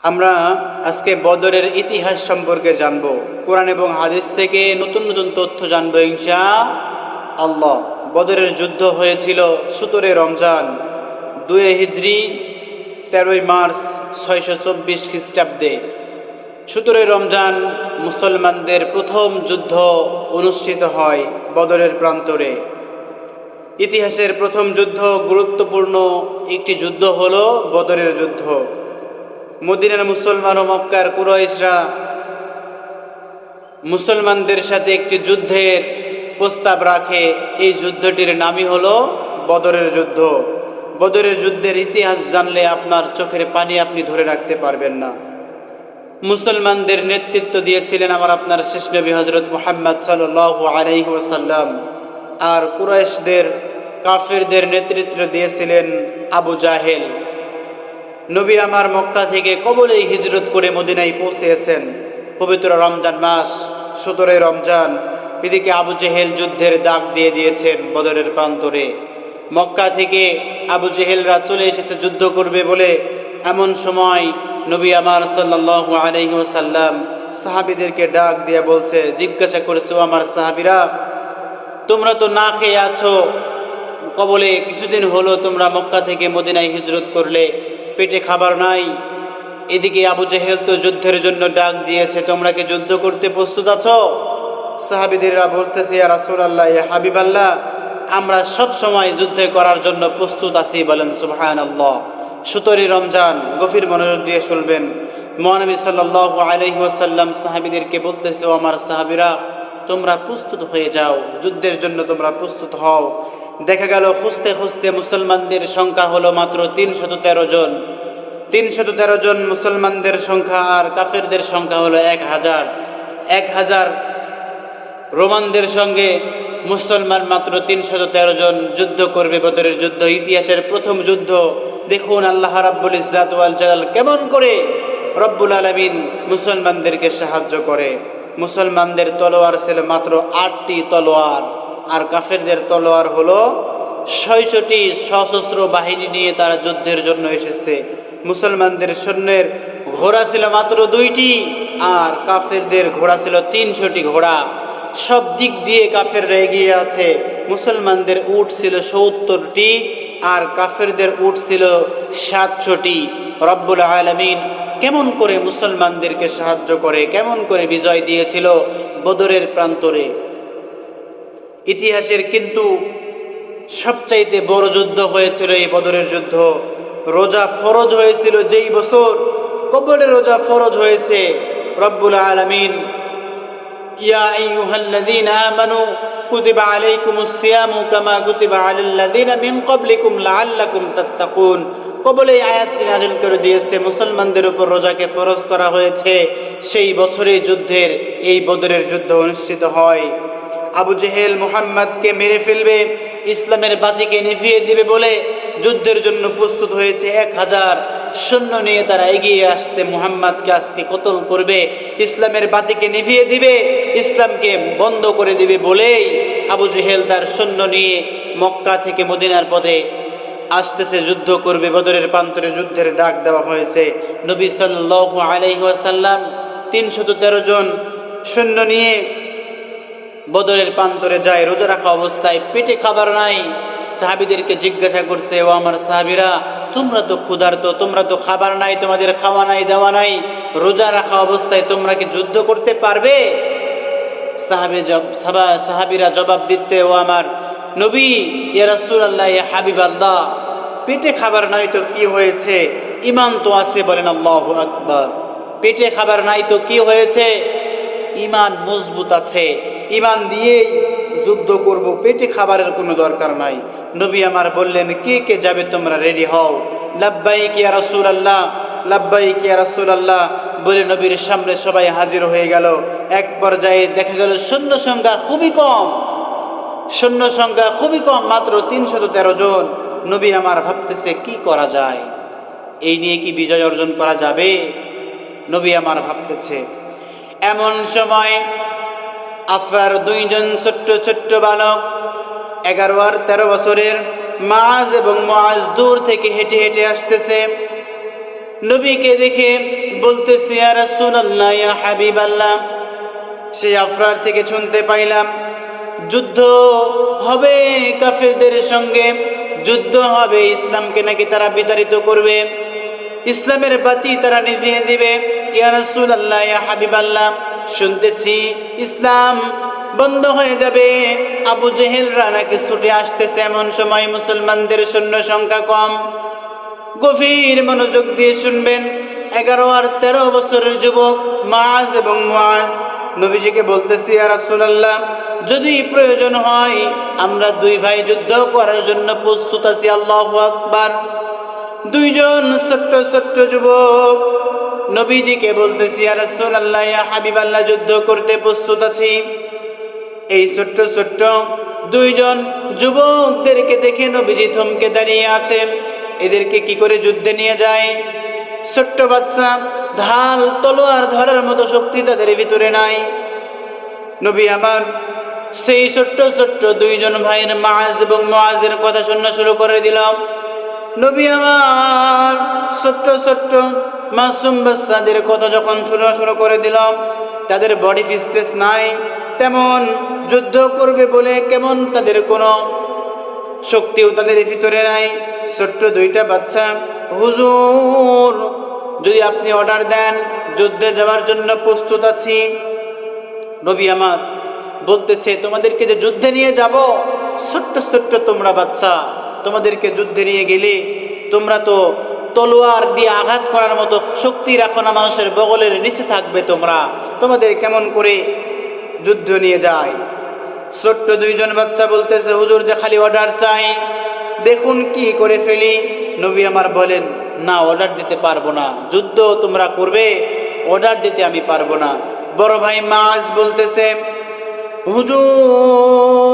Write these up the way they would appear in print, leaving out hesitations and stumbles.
আমরা আজকে বদরের ইতিহাস সম্পর্কে জানব। কোরআন এবং হাদিস থেকে নতুন নতুন তথ্য জানব ইনশাআল্লাহ। বদরের যুদ্ধ হয়েছিল 17 রমজান 2 হিজরি 13 মার্চ 624 খ্রিস্টাব্দে। 17 রমজান মুসলমানদের প্রথম যুদ্ধ অনুষ্ঠিত হয় বদরের প্রান্তরে। ইতিহাসের প্রথম যুদ্ধ, গুরুত্বপূর্ণ একটি যুদ্ধ হলো বদরের যুদ্ধ। মদিনার মুসলমান ও মক্কার কুরাইশরা মুসলমানদের সাথে একটি যুদ্ধের প্রস্তাব রাখে। এই যুদ্ধটির নামই হলো বদরের যুদ্ধ। বদরের যুদ্ধের ইতিহাস জানলে আপনার চোখের পানি আপনি ধরে রাখতে পারবেন না। মুসলমানদের নেতৃত্ব দিয়েছিলেন আমার আপনার শেষ নবী হযরত মুহাম্মদ সাল্লাল্লাহু আলাইহি ওয়াসাল্লাম, আর কুরাইশদের কাফিরদের নেতৃত্ব দিয়েছিলেন আবু জাহেল। নবী আমার মক্কা থেকে কবলেই হিজরত করে মদিনায় পৌঁছেছেন পবিত্র রমজান মাস 17 রমজান। এদিকে আবু জেহেল যুদ্ধের ডাক দিয়ে দিয়েছেন বদরের প্রান্তরে। মক্কা থেকে আবু জেহেলরা চলে এসেছে যুদ্ধ করবে বলে। এমন সময় নবী আমার সাল্লাল্লাহু আলাইহি ওয়াসাল্লাম সাহাবীদেরকে ডাক দিয়ে বলছে, জিজ্ঞাসা করেছে, ও আমার সাহাবীরা, তোমরা তো না খেয়ে আছো, কবলে কিছুদিন হলো তোমরা মক্কা থেকে মদিনায় হিজরত করলে, পেটে খাবার নাই। এদিকে আবু জেহেল তো যুদ্ধের জন্য ডাক দিয়েছে, তোমরা কি যুদ্ধ করতে প্রস্তুত আছো? সাহাবীদেররা বলতেছে, ইয়া রাসূলুল্লাহ, ইয়া হাবিবাল্লাহ, আমরা সব সময় যুদ্ধ করার জন্য প্রস্তুত আছি। বলেন সুবহানাল্লাহ। 17 রমজান, গভীর মনোযোগ দিয়ে শুনবেন। মহানবী সাল্লাল্লাহু আলাইহি ওয়াসাল্লাম সাহাবীদেরকে বলতেছে, ও আমার সাহাবীরা, তোমরা প্রস্তুত হয়ে যাও, যুদ্ধের জন্য তোমরা প্রস্তুত হও। দেখা গেল খুঁজতে খুঁজতে মুসলমানদের সংখ্যা হলো মাত্র 313 জন। 313 জন মুসলমানদের সংখ্যা, আর কাফেরদের সংখ্যা হলো 1000। 1000 রোমানদের সঙ্গে মুসলমান মাত্র 313 জন যুদ্ধ করবে বদরের যুদ্ধ। ইতিহাসের প্রথম যুদ্ধ। দেখুন আল্লাহ রাব্বুল ইজ্জাত ওয়াল জালাল কেমন করে রব্বুল আলামিন মুসলমানদেরকে সাহায্য করে। মুসলমানদের তলোয়ার ছিল মাত্র 8টি তলোয়ার, আর কাফেরদের তলোয়ার হলো 600টি সশস্ত্র বাহিনী নিয়ে তারা যুদ্ধের জন্য এসেছে। মুসলমানদের সৈন্যের ঘোড়া ছিল মাত্র 2টি, আর কাফেরদের ঘোড়া ছিল 300টি ঘোড়া। সব দিক দিয়ে কাফেররা এগিয়ে আছে। মুসলমানদের উট ছিল 70টি, আর কাফেরদের উট ছিল 700টি। রব্বুল আলামিন কেমন করে মুসলমানদেরকে সাহায্য করে, কেমন করে বিজয় দিয়েছিল বদরের প্রান্তরে। ইতিহাসের কিন্তু সবচাইতে বড় যুদ্ধ হয়েছিল এই বদরের যুদ্ধ। রোজা ফরজ হয়েছিল যেই বছর কবরে রোজা ফরজ হয়েছে, রব্বুল আলামিন ইয়া আইয়ুহাল্লাযীনা আমানু কুতিবা আলাইকুমুস সিয়ামু কামা কুতিবা আলাল্লাযীনা মিন ক্বাবলিকুম লাআল্লাকুম তাত্তাকুন, কবলে আয়াতটি নাযিল করে দিয়েছে। মুসলমানদের উপর রোজাকে ফরজ করা হয়েছে। সেই বছরের যুদ্ধের এই বদরের যুদ্ধ অনুষ্ঠিত হয়। আবু জেহেল মুহাম্মদকে মেরে ফেলবে, ইসলামের বাতিকে নিভিয়ে দিবে বলে যুদ্ধের জন্য প্রস্তুত হয়েছে। 1000 সৈন্য নিয়ে তারা এগিয়ে আসতে মুহাম্মদকে আজকে কতল করবে, ইসলামের বাতিকে নিভিয়ে দিবে, ইসলামকে বন্ধ করে দিবে বলেই আবু জেহেল তার সৈন্য নিয়ে মক্কা থেকে মদিনার পথে আসতেছে, যুদ্ধ করবে। বদরের প্রান্তরে যুদ্ধের ডাক দেওয়া হয়েছে। নবী সাল্লাল্লাহু আলাইহি ওয়াসাল্লাম 313 জন সৈন্য নিয়ে বদরের প্রান্তরে যায়। রোজা রাখা অবস্থায়, পেটে খাবার নাই। সাহাবীদেরকে জিজ্ঞাসা করছে, ও আমার সাহাবীরা, তোমরা তো ক্ষুধার্ত, তোমরা তো খাবার নাই, তোমাদের খাওয়া নাই, দেওয়া নাই, রোজা রাখা অবস্থায় তোমরা কি যুদ্ধ করতে পারবে? সাহাবীরা জবাব দিতে, ও আমার নবী, ইয়া রাসূলুল্লাহ, ইয়া হাবিবাল্লাহ, পেটে খাবার নাই তো কি হয়েছে, ঈমান তো আছে। বলেন আল্লাহু আকবার। পেটে খাবার নাই তো কি হয়েছে, ঈমান মজবুত আছে, ঈমান দিয়েই যুদ্ধ করব, পেটে খাবারের কোনো দরকার নাই। নবী আমার বললেন, কে কে যাবে, তোমরা রেডি হও। লাব্বাইক ইয়া রাসূলুল্লাহ, লাব্বাইক ইয়া রাসূলুল্লাহ বলে নবীর সামনে সবাই হাজির হয়ে গেল। এক পর্যায়ে দেখা গেল সৈন্য সংখ্যা খুবই কম, সৈন্য সংখ্যা খুবই কম, মাত্র 313 জন। নবী আমার ভাবতেছে, কি করা যায়, এই নিয়ে কি বিজয় অর্জন করা যাবে? নবী আমার ভাবতেছে। এমন সময় আফার 2 জন ছোট্ট ছোট্ট বালক, 11 আর 13 বছরের মুআজ এবং মুআজ দূর থেকে হেঁটে হেঁটে আসতেছে। নবীকে দেখে বলতেছে, ইয়া রাসূলুল্লাহ, ইয়া হাবিবাল্লাহ, সেই আফরার থেকে শুনতে পাইলাম যুদ্ধ হবে কাফেরদের সঙ্গে, যুদ্ধ হবে, ইসলামকে নাকি তারা বিতাড়িত করবে, ইসলামের বাতি তারা নিভিয়ে দিবে। ইয়া রাসূলুল্লাহ, ইয়া হাবিবাল্লাহ, শুনতেছি ইসলাম বন্ধ হয়ে যাবে, আবু জেহেলরা নাকি ছুটে আসতেছে, এমন সময় মুসলমানদের সৈন্য সংখ্যা কম। গভীর মনোযোগ দিয়ে শুনবেন। 11 আর 13 বছরের যুবক মুআজ এবং মুআজ নবীজিকে বলতেছি, ইয়া রাসূলুল্লাহ, যদি প্রয়োজন হয় আমরা দুই ভাই যুদ্ধ করার জন্য প্রস্তুত আছি। আল্লাহু আকবার। দুইজন ছোট্ট ছোট্ট যুবক নবীজিকে বলতেছি, ইয়া রাসূলুল্লাহ, ইয়া হাবিবাল্লাহ, যুদ্ধ করতে প্রস্তুত আছি। এই ছোট্ট ছোট্ট দুইজন যুবকদেরকে দেখে নবীজি থমকে দাঁড়িয়ে আছে। এদেরকে কি করে যুদ্ধে নিয়ে যায়? ছোট্ট বাচ্চা, ঢাল তলোয়ার ধরার মতো শক্তি তাদের ভিতরে নাই। নবী আমার সেই ছোট্ট ছোট্ট দুইজন ভাইয়ের মুআজ এবং মুআজের কথা শোনা শুরু করে দিলাম। নবী আমার ছোট্ট ছোট্ট মাসুম বাচ্চাদের কথা যখন শোনা শুরু করে দিলাম, তাদের বডি ফিটনেস নাই, তেমন যুদ্ধ করবে বলে কেমন তাদের কোনো শক্তিও তাদের ভিতরে নাই। ছোট্ট দুইটা বাচ্চা, হুজুর যদি আপনি অর্ডার দেন যুদ্ধে যাওয়ার জন্য প্রস্তুত আছি। নবী আমার বলতেছে, তোমাদেরকে যে যুদ্ধে নিয়ে যাব, ছোট্ট ছোট্ট তোমরা বাচ্চা, তোমাদেরকে যুদ্ধে নিয়ে গেলে তোমরা তো তলোয়ার দিয়ে আঘাত করার মতো শক্তি রাখো না, মানুষের বগলের নিচে থাকবে, তোমাদের কেমন করে যুদ্ধ নিয়ে যায়? ছোট্ট দুইজন বাচ্চা বলতেছে, হুজুর যে খালি অর্ডার চাই, দেখুন কি করে ফেলি। নবী আমার বলেন, না, অর্ডার দিতে পারবো না, যুদ্ধ তোমরা করবে, অর্ডার দিতে আমি পারবো না। বড় ভাই মুআজ বলতেছে, হুজুর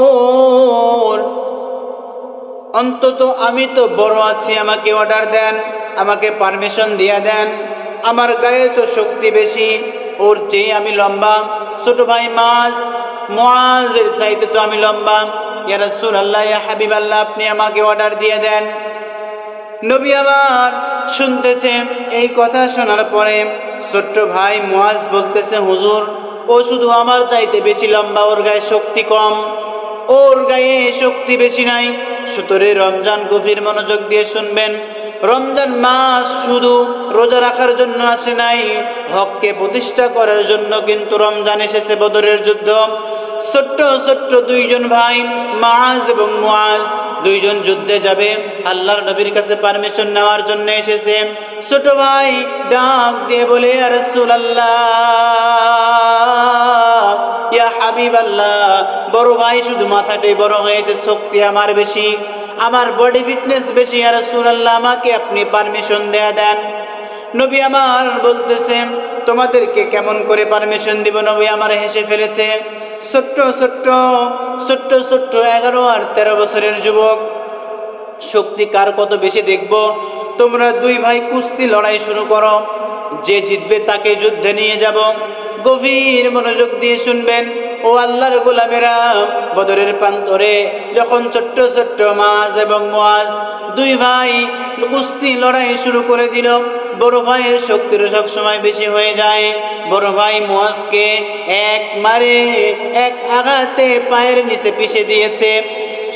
অন্তত আমি তো বড় আছি, আমাকে অর্ডার দেন, আমাকে পারমিশন দিয়ে দেন, আমার গায়ে তো শক্তি বেশি, ওর চেয়ে আমি লম্বা। ছোট ভাই মুআজের চাইতে তো আমি লম্বা। ইয়া রাসূলুল্লাহ, ইয়া হাবিবাল্লাহ, আপনি আমাকে অর্ডার দিয়ে দেন। নবী আমার শুনতেছে। এই কথা শোনার পরে ছোট্ট ভাই মুআজ বলতেছে, হুজুর ও শুধু আমার চাইতে বেশি লম্বা, ওর গায়ে শক্তি কম, ওর গায়ে শক্তি বেশি নাই। সুতরাং রমজান, গভীর মনোযোগ দিয়ে শুনবেন, রমজান মাস শুধু রোজা রাখার জন্য আসে নাই, হককে প্রতিষ্ঠা করার জন্য কিন্তু রমজান এসেছে। বদরের যুদ্ধ, ছোট্ট ছোট্ট দুইজন ভাই মুআজ এবং মুআজ দুইজন যুদ্ধে যাবে, আল্লাহর নবীর কাছে পারমিশন নেওয়ার জন্য এসেছে। ছোট ভাই ডাক দিয়ে বলে, ইয়া রাসূলুল্লাহ, ইয়া হাবিবাল্লাহ, বড় ভাই শুধু মাথাটাই বড় হয়েছে, শক্তি আমার বেশি, আমার বডি ফিটনেস বেশি, ইয়া রাসূলুল্লাহ, আমাকে আপনি পারমিশন দেন। নবী আমার বলতেছে, তোমাদেরকে কেমন করে পারমিশন দিব? নবী আমার হেসে ফেলেছে। ছোট্ট ছোট্ট ছোট্ট ছোট্ট 11 আর 13 বছরের যুবক, শক্তি কার কত বেশি দেখব। তোমরা দুই ভাই কুস্তি লড়াই শুরু করো, যে জিতবে তাকে যুদ্ধে নিয়ে যাব। গভীর মনোযোগ দিয়ে শুনবেন ও আল্লাহর গোলামেরা। বদরের প্রান্তরে যখন ছোট্ট ছোট্ট মুআজ এবং মুআজ দুই ভাই কুস্তি লড়াই শুরু করে দিল, বড় ভাইয়ের শক্তির সবসময় বেশি হয়ে যায়। বড় ভাই মুআজকে এক আঘাতে পায়ের নিচে পিষে দিয়েছে,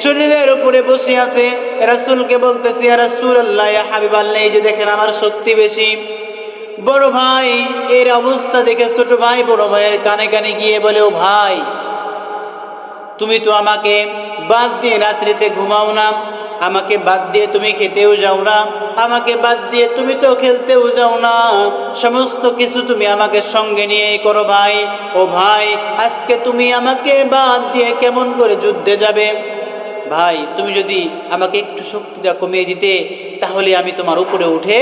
শরীরের উপরে বসে আছে। রাসূলকে বলতেছি, ইয়া রাসূলুল্লাহ, ইয়া হাবিবাল্লাহ, এই যে দেখেন আমার শক্তি বেশি। বড় ভাই এর অবস্থা দেখে ছোট ভাই বড় ভাইয়ের কানে কানে গিয়ে বলে, ও ভাই, তুমি তো আমাকে বাদ দিয়ে রাত্রিতে ঘুমাও না, আমাকে বাদ দিয়ে তুমি খেতেও যাও না, আমাকে বাদ দিয়ে তুমি তো খেলতেও যাও না, সমস্ত কিছু তুমি আমাকে সঙ্গে নিয়েই করো ভাই। ও ভাই, আজকে তুমি আমাকে বাদ দিয়ে কেমন করে যুদ্ধে যাবে? ভাই, তুমি যদি আমাকে একটু শক্তিটা কমিয়ে দিতে, তাহলে আমি তোমার উপরে উঠে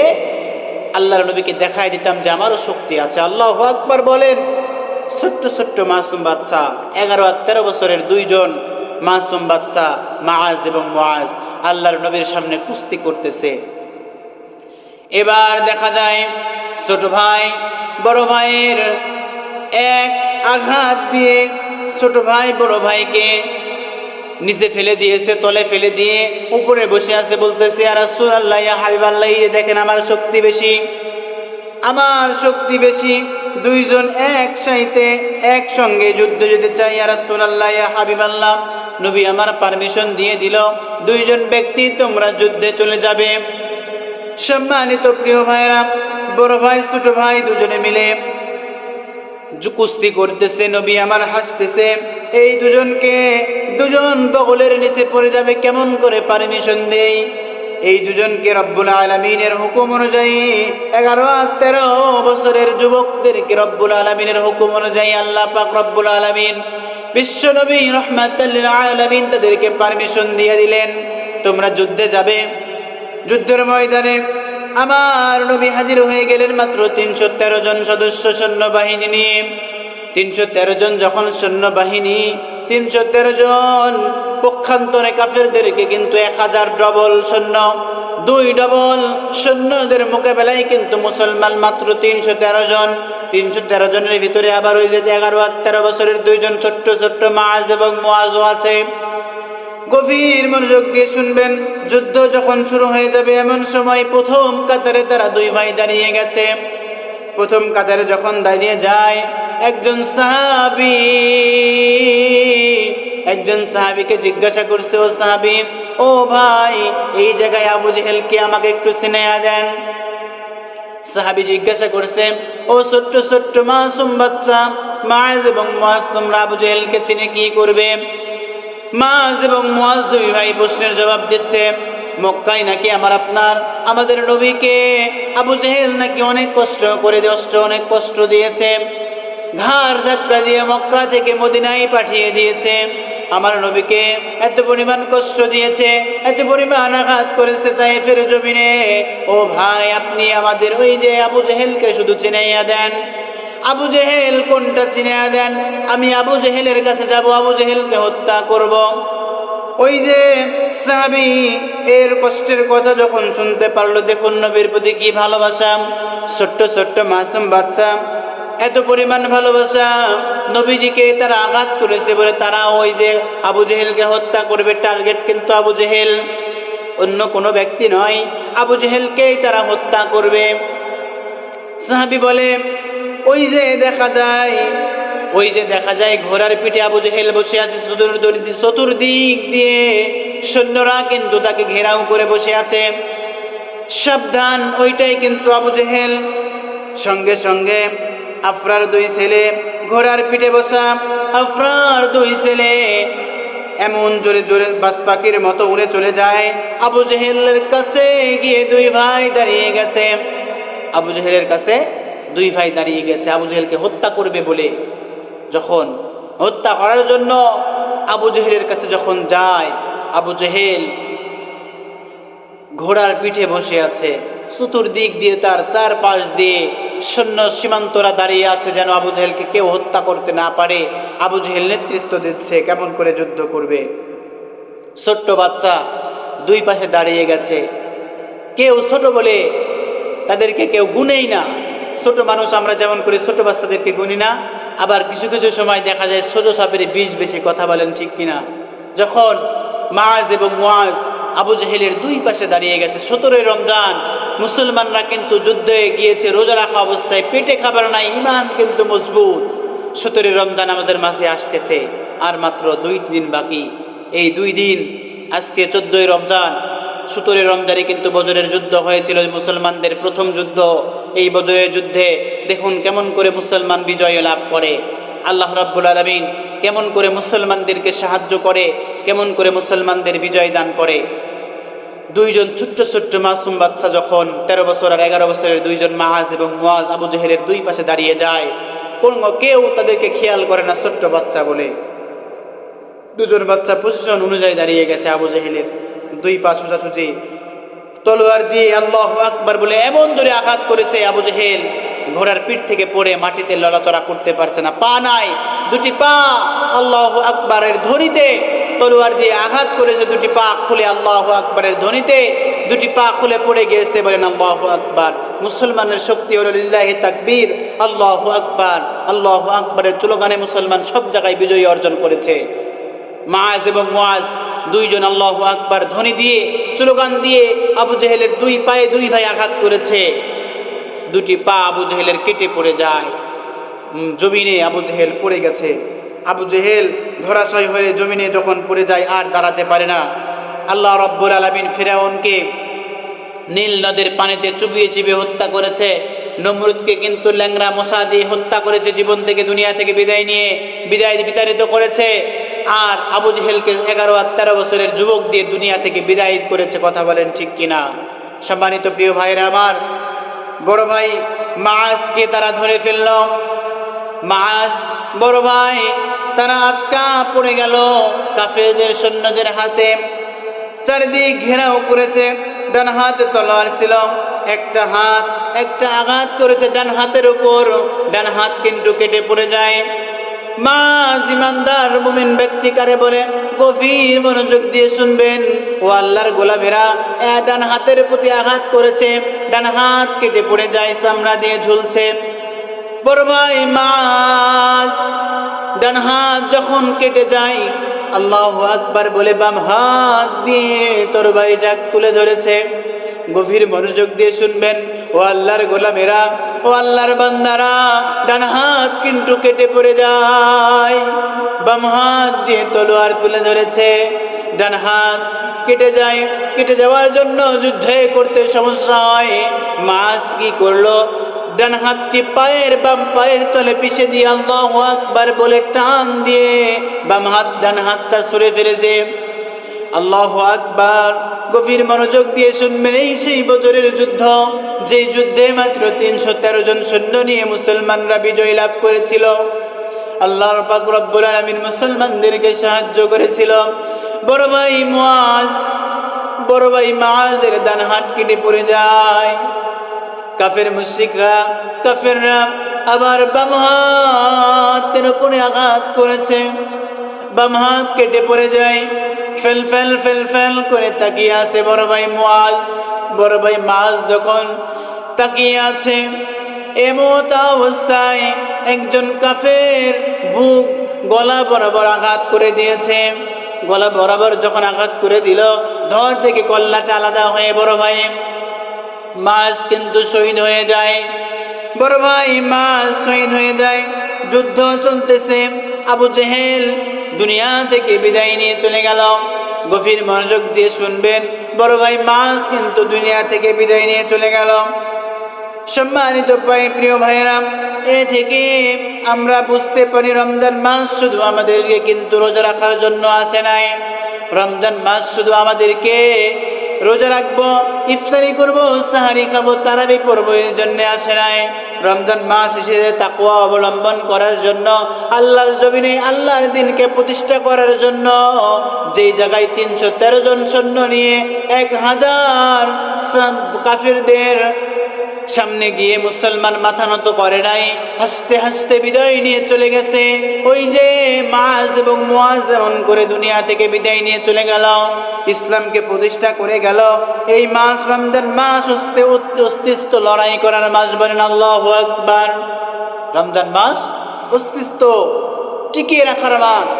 আল্লাহর নবীকে দেখাই দিতাম যে আমারও শক্তি আছে। আল্লাহু আকবার বলেন। ছোট্ট ছোট্ট মাসুম বাচ্চা, 11 আর 13 বছরের দুইজন মাসুম বাচ্চা মুআজ এবং মুআজ আল্লাহর নবীর সামনে কুস্তি করতেছে। এবার দেখা যায় ছোট ভাই বড় ভাইয়ের এক আঘাত দিয়ে ছোট ভাই বড় ভাইকে নিচে ফেলে দিয়েছে, তলে ফেলে দিয়ে উপরে বসে আছে, বলতেছে, ইয়া রাসূলুল্লাহ, ইয়া হাবিবাল্লাহ, দেখেন আমার শক্তি বেশি। আমার শক্তি বেশি, দুইজন একসঙ্গে যুদ্ধ যেতে চাই ইয়া রাসূলুল্লাহ ইয়া হাবিবাল্লাহ। নবী আমার পারমিশন দিয়ে দিল, দুইজন ব্যক্তি তোমরা যুদ্ধে চলে যাবে। সম্মানিত প্রিয় ভাইরা, বড় ভাই ছোট ভাই দুজনে মিলে কুস্তি করতেছে। নবী আমার হাসতেছে, এই দুজন বগলের নিচে পড়ে যাবে, কেমন করে পারমিশন দেই? এই দুজনকে রব্বুল আলামিনের হুকুম অনুযায়ী 11 আর 13 বছরের যুবকদেরকে রব্বুল আলামিনের হুকুম অনুযায়ী আল্লাহ পাক রব্বুল আলামিন বিশ্ব নবী রাহমাতাল লিল আলামিন তাদেরকে পারমিশন দিয়ে দিলেন, তোমরা যুদ্ধে যাবে। যুদ্ধের ময়দানে আমার নবী হাজির হয়ে গেলেন মাত্র 313 জন সদস্য সৈন্যবাহিনী নিয়ে। 313 জন যখন সৈন্যবাহিনী, 313 জন পক্ষান্তরে কাফেরদেরকে কিন্তু 1000 ডবল সৈন্য, 2 ডবল সৈন্যদের মোকাবেলায় কিন্তু মুসলমান মাত্র 313 জন। 313 জনের ভিতরে আবার ওই যে 11 আর 13 বছরের দুইজন ছোট্ট ছোট্ট মাআজ এবং মুআজও আছে। গভীর মনোযোগ দিয়ে শুনবেন, যুদ্ধ যখন শুরু হয়ে যাবে এমন সময় প্রথম কাতারে তারা 2 ভাই দাঁড়িয়ে গেছে। প্রথম কাতারে যখন দাঁড়িয়ে যায়, একজন সাহাবীকে জিজ্ঞাসা করছে, ও সাহাবী, ও ভাই, এই জায়গায় আবু জেহেলকে আমাকে একটু চিনাইয়া দেন। সাহাবী জিজ্ঞাসা করছে, ও ছোট্ট ছোট্ট মাসুম বাচ্চা মাআজ এবং মুআজ, তোমরা আবু জেহেলকে চিনে কি করবে? মাআজ এবং মুআজ 2 ভাই প্রশ্নের জবাব দিচ্ছে, মক্কায় নাকি আমাদের নবীকে আবু জেহেল নাকি অনেক কষ্ট দিয়েছে, ঘাড় ধাক্কা দিয়ে মক্কা থেকে মদিনায় পাঠিয়ে দিয়েছে। আমার নবীকে এত পরিমাণ কষ্ট দিয়েছে, এত পরিমাণ আঘাত করেছে তায়েফের জমিনে। ও ভাই, আপনি আমাদের ওই যে আবু জেহেলকে শুধু চিনাইয়া দেন। আবু জেহেল কোনটা চিনাইয়া দেন, আমি আবু জেহেলের কাছে যাব, আবু জেহেলকে হত্যা করব। ওই যে সাহাবী এর কষ্টের কথা যখন শুনতে পারলো, দেখুন নবীর প্রতি কি ভালোবাসা, ছোট্ট ছোট্ট মাসুম বাচ্চা, এত পরিমাণ ভালোবাসা। নবীজিকে তারা আঘাত করেছে বলে তারা ওই যে আবু জেহেলকে হত্যা করবে, টার্গেট কিন্তু আবু জেহেল, অন্য কোনো ব্যক্তি নয়, আবু জেহেলকেই তারা হত্যা করবে। সাহাবী বলে, ওই যে দেখা যায় ঘোড়ার পিঠে আবু জেহেল বসে আছে, চতুর্দিক দিয়ে সৈন্যরা কিন্তু তাকে ঘেরাও করে বসে আছে। সাবধান, ওইটাই কিন্তু আবু জেহেল। সঙ্গে সঙ্গে আফরার 2 ছেলে, ঘোড়ার পিঠে বসা আফরার 2 ছেলে এমন জোরে জোরে বাস পাখির মতো উড়ে চলে যায়। আবু জেহেলের কাছে গিয়ে 2 ভাই দাঁড়িয়ে গেছে। আবু জেহেলের কাছে 2 ভাই দাঁড়িয়ে গেছে আবু জেহেলকে হত্যা করবে বলে। যখন হত্যা করার জন্য আবু জেহেলের কাছে যখন যায়, আবু জেহেল ঘোড়ার পিঠে বসে আছে, চতুর্দিক দিয়ে তার চারপাশ দিয়ে সৈন্য সীমান্তরা দাঁড়িয়ে আছে, যেন আবু জেহেলকে কেউ হত্যা করতে না পারে। আবু জেহেল নেতৃত্ব দিচ্ছে কেমন করে যুদ্ধ করবে। ছোট্ট বাচ্চা 2 পাশে দাঁড়িয়ে গেছে, কেউ ছোট বলে তাদেরকে কেউ গুনেই না। ছোট মানুষ আমরা যেমন করে ছোট বাচ্চাদেরকে গুনি না, আবার কিছু কিছু সময় দেখা যায় ছোট সাপের বিষ বেশি, কথা বলেন ঠিক কিনা? যখন মাআজ এবং মুআজ আবু জেহেলের 2 পাশে দাঁড়িয়ে গেছে, 17 রমজান, মুসলমানরা কিন্তু যুদ্ধে গিয়েছে রোজা রাখা অবস্থায়, পেটে খাবার নাই, ঈমান কিন্তু মজবুত। 17 রমজান আমাদের মাঝে আসতেছে, আর মাত্র 2 দিন বাকি। এই 2 দিন, আজকে 14 রমজান, 17 রমজানে কিন্তু বদরের যুদ্ধ হয়েছিল, মুসলমানদের প্রথম যুদ্ধ। এই বদরের যুদ্ধে দেখুন কেমন করে মুসলমান বিজয় লাভ করে, আল্লাহ রাব্বুল আলামিন কেমন করে মুসলমানদেরকে সাহায্য করে, কেমন করে মুসলমানদের বিজয় দান করে। 2 জন ছোট্ট ছোট্ট মাসুম বাচ্চা যখন 13 বছর আর 11 বছরের 2 জন মাআজ এবং মুআজ আবু জেহেলের 2 পাশে দাঁড়িয়ে যায়, কেউ তাদেরকে খেয়াল করে না ছোট্ট বাচ্চা বলে। 2 জন বাচ্চা পজিশন অনুযায়ী দাঁড়িয়ে গেছে। আবু জেহেলের 2 পা সোজাসুজি তলোয়ার দিয়ে আল্লাহু আকবার বলে এমন জোরে আঘাত করেছে, আবু জেহেল ঘোড়ার পিঠ থেকে পড়ে মাটিতে লড়াচড়া করতে পারছে না, পা নাই, 2টি পা আল্লাহু আকবারের ধ্বনিতে তলোয়ার দিয়ে আঘাত করেছে, 2টি পা খুলে আল্লাহু আকবারের ধ্বনিতে 2টি পা খুলে পড়ে গিয়েছে। বলেন আল্লাহু আকবার। মুসলমানের শক্তি হলো লিল্লাহি তাকবীর, আল্লাহু আকবার, আল্লাহু আকবারের স্লোগানে মুসলমান সব জায়গায় বিজয় অর্জন করেছে। মাআজ এবং মুআজ 2 জন আল্লাহু আকবার ধ্বনি দিয়ে স্লোগান দিয়ে আবু জেহেলের 2 পায়ে 2 ভাই আঘাত করেছে। দুটি পা আবু জেহেলের কেটে পড়ে যায়। জমিনে আবু জেহেল পড়ে গেছে। আবু জেহেল ধরাশয় হয়ে জমিনে যখন পড়ে যায় আর দাঁড়াতে পারে না। আল্লাহ রাব্বুল আলামিন ফিরআউনকে নীল নদের পানিতে চুবিয়ে চিবিয়ে হত্যা করেছে। নমরুদকে কিন্তু ল্যাংড়া মশা দিয়ে হত্যা করেছে, জীবন থেকে দুনিয়া থেকে বিতাড়িত করেছে। আর আবু জেহেলকে 11 আর 13 বছরের যুবক দিয়ে দুনিয়া থেকে বিদায় করেছে। কথা বলেন ঠিক কিনা? সম্মানিত প্রিয় ভাইরা আমার, বড় ভাই মাআজকে তারা ধরে ফেলল। মাআজ বড় ভাই তারা আটকা পড়ে গেল কাফেরদের সৈন্যদের হাতে। চারিদিক ঘেরাও করেছে। ডান হাতে তলোয়ার ছিল, একটা আঘাত করেছে ডান হাতের উপর, ডান হাত কিন্তু কেটে পড়ে যায়। মাআজ ইমানদার মুমিন ব্যক্তি কারে বলে গভীর মনোযোগ দিয়ে শুনবেন। ও আল্লাহর গোলামেরা, ডান হাতের প্রতি আঘাত করেছে, ডান হাত কেটে পড়ে যায়, চামড়া দিয়ে ঝুলছে। বড় ভাই মাআজ ডান হাত যখন কেটে যায়, আল্লাহু আকবার বলে বাম হাত দিয়ে তরবারিটা তুলে ধরেছে। গভীর মনোযোগ দিয়ে শুনবেন ও আল্লাহর গোলামেরা, ও আল্লাহর বান্দারা, ডান হাত কিন্তু কেটে পড়ে যায়, বাম হাত দিয়ে তলোয়ার তুলে ধরেছে। ডান হাত কেটে যায়, কেটে যাওয়ার জন্য যুদ্ধে করতে সমস্যা হয়। মাআজ কি করলো? ডান হাতটি বাম পায়ের তলে পিষে দিয়ে আল্লাহু আকবার বলে টান দিয়ে ডান হাতটা সরে ফেলেছে। আল্লাহু আকবার। গভীর মনোযোগ দিয়ে শুনবেন, এই সেই বদরের যুদ্ধ, যে যুদ্ধে মাত্র 313 জন সৈন্য নিয়ে মুসলমানরা বিজয় লাভ করেছিল। আল্লাহর পাক রব্বুল আলামিন মুসলমানদেরকে সাহায্য করেছিল। বড় ভাই মাআজের ডান হাত কেটে পড়ে যায়। কাফেররা আবার বাম হাতের উপরে আঘাত করেছে, বাম হাত কেটে পড়ে যায়। ফেল করে তাকিয়ে আছে বড় ভাই মাআজ যখন তাকিয়ে আছে, এমত অবস্থায় একজন কাফের গলা বরাবর আঘাত করে দিয়েছে। গলা বরাবর যখন আঘাত করে দিল, ধর থেকে কল্লাটা আলাদা হয়ে বড় ভাই মাআজ কিন্তু শহীদ হয়ে যায়। বড় ভাই মাআজ শহীদ হয়ে যায়। যুদ্ধ চলতেছে। আবু জেহেল দুনিয়া থেকে বিদায় নিয়ে চলে গেল। গভীর মনোযোগ দিয়ে শুনবেন, বড় ভাই মাআজ কিন্তু দুনিয়া থেকে বিদায় নিয়ে চলে গেল। সম্মানিত প্রিয় ভাইয়েরা, এ থেকে আমরা বুঝতে পারি রমজান মাস শুধু আমাদেরকে কিন্তু রোজা রাখার জন্য আসে নাই। রমজান মাস শুধু আমাদেরকে রোজা রাখবো, ইফতারি করবো, সাহারি খাবো, তারাবি পড়বো এর জন্য আসে নাই। রমজান মাস এসেছে তাকওয়া অবলম্বন করার জন্য, আল্লাহর জমিনে আল্লাহর দিনকে প্রতিষ্ঠা করার জন্য। যেই জায়গায় 313 জন সৈন্য নিয়ে 1000 কাফিরদের সামনে গিয়ে মুসলমান মাথা নত করে নাই, হাসতে হাসতে বিদায় নিয়ে চলে গেছে। ওই যে মাআজ এবং মুআজ যেমন করে দুনিয়া থেকে বিদায় নিয়ে চলে গেল, ইসলামকে প্রতিষ্ঠা করে গেল, এই মাস রমজান মাস অস্তিত্ব লড়াই করার মাস। বলেন আল্লাহু আকবার। রমজান মাস অস্তিত্ব টিকিয়ে রাখার মাস,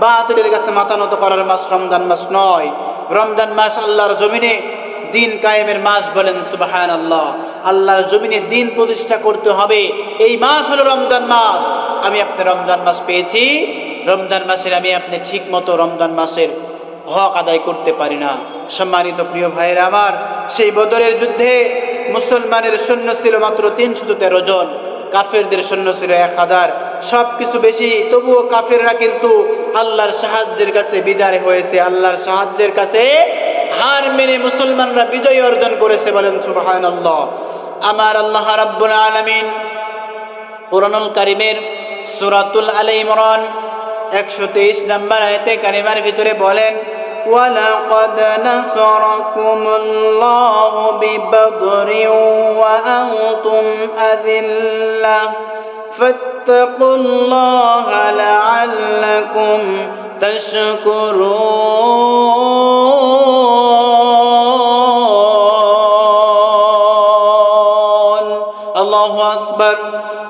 বাতিলের কাছে মাথা নত করার মাস রমজান মাস নয়। রমজান মাস আল্লাহর জমিনে দিন কায়েমের মাস। বলেন সুবহানাল্লাহ। আল্লাহর জমিনে দিন প্রতিষ্ঠা করতে হবে, এই মাস হলো রমজান মাস। আমি আপনি রমজান মাস পেয়েছি, রমজান মাসের আমি আপনি ঠিক মতো রমজান মাসের হক আদায় করতে পারি না। সম্মানিত প্রিয় ভাইয়েরা আমার, সেই বদরের যুদ্ধে মুসলমানের সৈন্য ছিল মাত্র 313 জন, কাফেরদের সৈন্য ছিল 1000। সব কিছু বেশি, তবুও কাফেররা কিন্তু আল্লাহর সাহায্যের কাছে বিদায় হয়েছে, আল্লাহর সাহায্যের কাছে হার মেনে মুসলমানরা বিজয় অর্জন করেছে। বলেন সুবহানাল্লাহ। আমার আল্লাহ রাব্বুল আলামিন কুরআনুল কারীমের সূরাতুল আলে ইমরান 123 নম্বর আয়াতে কারিমার ভিতরে বলেন, ওয়ালাকাদ নাসারাকুমুল্লাহু বিবদরিন ওয়া আনতুম আযিল্লাহ ফাত্তাকুল্লাহা লাআল্লাকুম তাশকুরুন। আল্লাহু আকবার।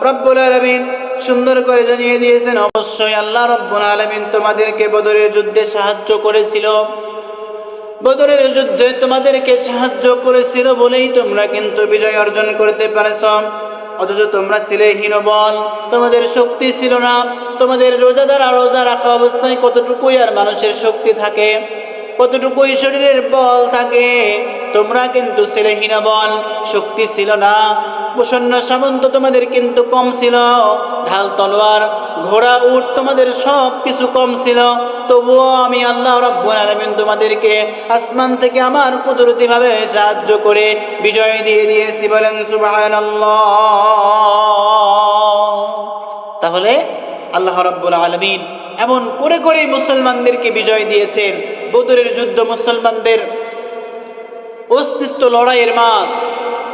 রব্বুল আলামিন সুন্দর করে জানিয়ে দিয়েছেন, অবশ্যই আল্লাহ রব্বুল আলামিন তোমাদেরকে বদরের যুদ্ধে সাহায্য করেছিল। বদরের যুদ্ধে তোমাদেরকে সাহায্য করেছিল বলেই তোমরা কিন্তু বিজয় অর্জন করতে পেরেছ। অথচ তোমরা ছিলে হীনবল, তোমাদের শক্তি ছিল না। তোমাদের রোজা রাখা অবস্থায় কতটুকুই আর মানুষের শক্তি থাকে, কতটুকুই শরীরের বল থাকে। তোমরা কিন্তু ছিলে হীনবল, শক্তি ছিল না। সৈন্য সামন্ত তোমাদের কিন্তু কম ছিল, ঢাল তলোয়ার ঘোড়া উট তোমাদের সব কিছু কম ছিল। তবুও আমি আল্লাহ রাব্বুল আলামিন তোমাদেরকে আসমান থেকে আমার কুদরতি ভাবে সাহায্য করে বিজয় দিয়ে দিয়েছি। বলেন সুবহানাল্লাহ। তাহলে আল্লাহ রাব্বুল আলামিন এমন করে করে মুসলমানদেরকে বিজয় দিয়েছেন। বদরের যুদ্ধ মুসলমানদের অস্তিত্ব লড়াইয়ের মাস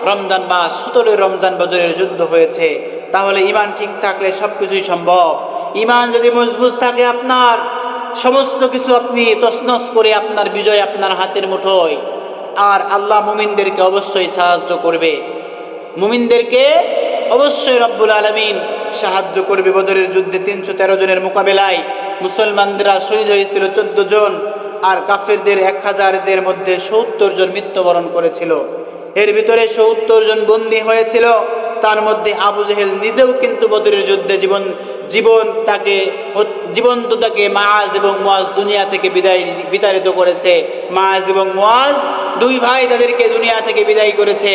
রমজান মাস, 17 রমজান বদরের যুদ্ধ হয়েছে। তাহলে ঈমান ঠিক থাকলে সব কিছুই সম্ভব। ঈমান যদি মজবুত থাকে, আপনার সমস্ত কিছু আপনি তছনছ করে আপনার বিজয় আপনার হাতের মুঠোয়। আর আল্লাহ মুমিনদেরকে অবশ্যই সাহায্য করবে, মুমিনদেরকে অবশ্যই রব্বুল আলামিন সাহায্য করবে। বদরের যুদ্ধে 313 জনের মোকাবেলায় মুসলমানরা শহীদ হয়েছিল 14 জন, আর কাফেরদের 1000-এর মধ্যে 70 জন মৃত্যুবরণ করেছিল। এর ভিতরে 70 জন বন্দী হয়েছিল। তার মধ্যে আবু জেহেল নিজেও কিন্তু বদরের যুদ্ধে জীবন্ত তাকে মাআজ এবং মুআজ দুনিয়া থেকে বিতাড়িত করেছে। মাআজ এবং মুআজ দুই ভাই তাদেরকে দুনিয়া থেকে বিদায় করেছে।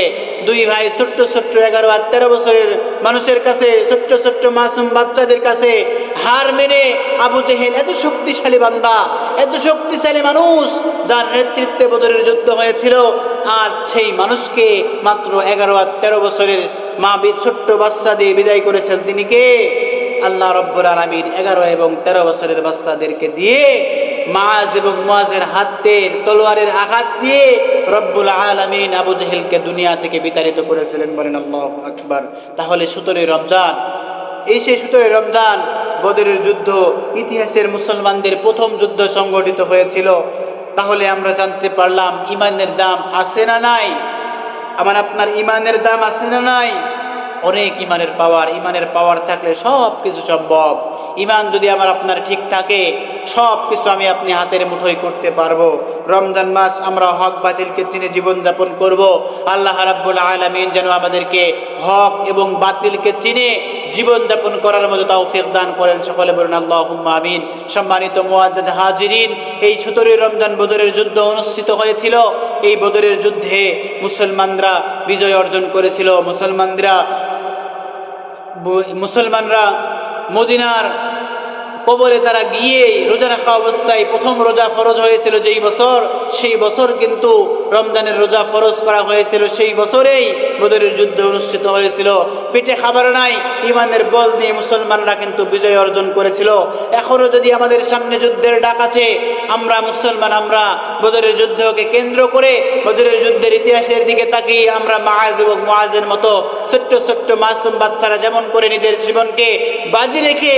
দুই ভাই ছোট্ট ছোট্ট 11 আর 13 বছরের মানুষের কাছে, ছোট্ট ছোট্ট মাসুম বাচ্চাদের কাছে হার মেনে আবু জেহেল এত শক্তিশালী বান্দা, এত শক্তিশালী মানুষ, যার নেতৃত্বে বদরের যুদ্ধ হয়েছিল, আর সেই মানুষকে মাত্র 11 আর 13 বছরের ছোট্ট বাচ্চা দিয়ে বিদায় করেছেন। তিনি কে? আল্লাহ রাব্বুল আলামিন 11 এবং 13 বছরের বাচ্চাদেরকে দিয়ে মাআজ এবং মুআজের হাতের তলোয়ারের আঘাত দিয়ে রব্বুল আলামিন আবু জেহেলকে দুনিয়া থেকে বিতাড়িত করেছিলেন। বলেন আল্লাহু আকবার। তাহলে 17 রমজান, এই সেই 17 রমজান বদরের যুদ্ধ ইতিহাসের মুসলমানদের প্রথম যুদ্ধ সংগঠিত হয়েছিল। তাহলে আমরা জানতে পারলাম ঈমানের দাম আছে না নাই? আমার আপনার ঈমানের দাম আছে না নাই? অনেক ঈমানের পাওয়ার থাকলে সব কিছু সম্ভব। ঈমান যদি আমার আপনার ঠিক থাকে, সব কিছু আমি আপনি হাতের মুঠোয় করতে পারবো। রমজান মাস আমরা হক বাতিলকে চিনে জীবনযাপন করব। আল্লাহ রাব্বুল আলামিন যেন আমাদেরকে হক এবং বাতিলকে চিনে জীবনযাপন করার মতো তৌফিক দান করেন। সকলে বলুন আল্লাহুম্মা আমিন। সম্মানিত মুআজ্জাজ হাজিরিন, এই 17 রমজান বদরের যুদ্ধ অনুষ্ঠিত হয়েছিল। এই বদরের যুদ্ধে মুসলমানরা বিজয় অর্জন করেছিল। মুসলমানরা মদিনার কবরে তারা গিয়ে রোজা রাখা অবস্থায় প্রথম রোজা ফরজ হয়েছিল যেই বছর, সেই বছর কিন্তু রমজানের রোজা ফরজ করা হয়েছিল। সেই বছরেই বদরের যুদ্ধ অনুষ্ঠিত হয়েছিল। পেটে খাবার নাই, ঈমানের বল নিয়ে মুসলমানরা কিন্তু বিজয় অর্জন করেছিল। এখনও যদি আমাদের সামনে যুদ্ধের ডাক আছে, আমরা মুসলমান, আমরা বদরের যুদ্ধকে কেন্দ্র করে বদরের যুদ্ধের ইতিহাসের দিকে তাকিয়ে আমরা মাআজ এবং মুআজের মতো ছোট্ট ছোট্ট মাসুম বাচ্চারা যেমন করে নিজের জীবনকে বাজি রেখে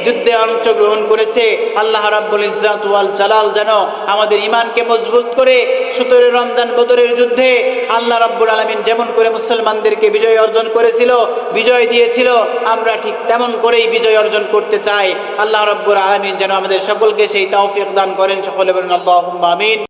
যুদ্ধে অংশগ্রহণ করেছে, আল্লাহ রাব্বুল ইজ্জাত ওয়াল জালাল যেন আমাদের ঈমানকে মজবুত করে 17 রমজান বদরের যুদ্ধে আল্লাহ রাব্বুল আলামিন যেমন করে মুসলমানদেরকে বিজয় অর্জন করেছিল, বিজয় দিয়েছিল, আমরা ঠিক তেমন করেই বিজয় অর্জন করতে চাই। আল্লাহ রাব্বুল আলামিন যেন আমাদের সকলকে সেই তৌফিক দান করেন। সকলে বলেন আল্লাহুম্মা আমিন।